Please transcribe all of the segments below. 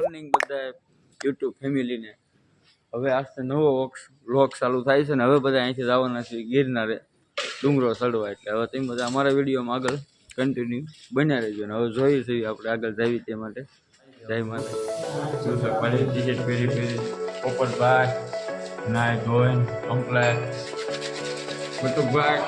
Morning બધા YouTube ફેમિલીને. હવે આજથી નવો વ્લોગ ચાલુ થાય છે ને હવે બધા અહીંથી જવાના છે ગિરનારે ડુંગરો ચડવા. એટલે હવે તમે બધા અમારા વિડીયોમાં આગળ કન્ટિન્યુ બન્યા રહેજો ને હવે જોઈએ છીએ આપણે આગળ જઈએ તે માટે. જય માતા ટી-શર્ટ પહેરી પોપટભાઈ નાય ધોઈને કમ્પ્લેટ કુટુંબભાઈ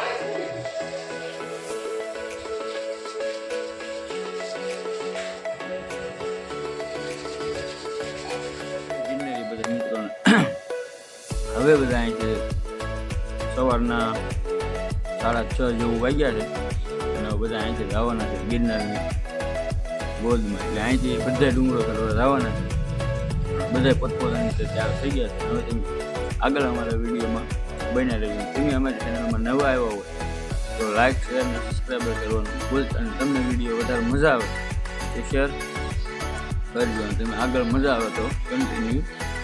હવે બધા અહીંથી સવારના 6:30 જેવું વાગ્યા છે અને બધા અહીંથી જવાના છે ગિરનારની ગોદમાં. એટલે અહીંથી બધા ડુંગરો કરવા જવાના છે. બધા પોતપોતાની રીતે તૈયાર થઈ ગયા છે. હવે તમે આગળ અમારા વિડીયોમાં બન્યા રહેજો. તમે અમારી ચેનલમાં નવા આવ્યા હોય તો લાઈક શેર અને સબસ્ક્રાઈબર કરવાનું ભૂલતા. અને તમને વિડીયો વધારે મજા આવે તો શેર કરજો. અને તમે આગળ મજા આવે તો કન્ટિન્યુ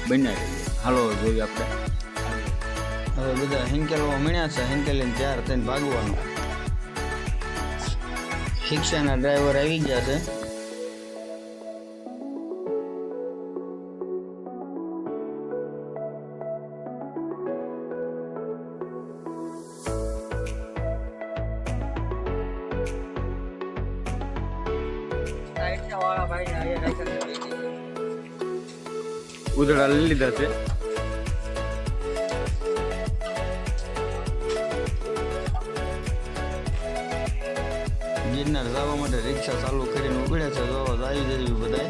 બન્યા રહેજો. હાલો જોઈએ આપણે. હવે બધા હિંકેલવા મળ્યા છે. હિંકેલીને તૈયાર થઈને ભાગવાનું. રિક્ષાના ડ્રાઈવર આવી ગયા છે. ઉધડા લઈ લીધા છે. ગિરનાર જવા માટે રિક્ષા ચાલુ કરીને ઉભડ્યા છે. તો આવી જઈએ બધા.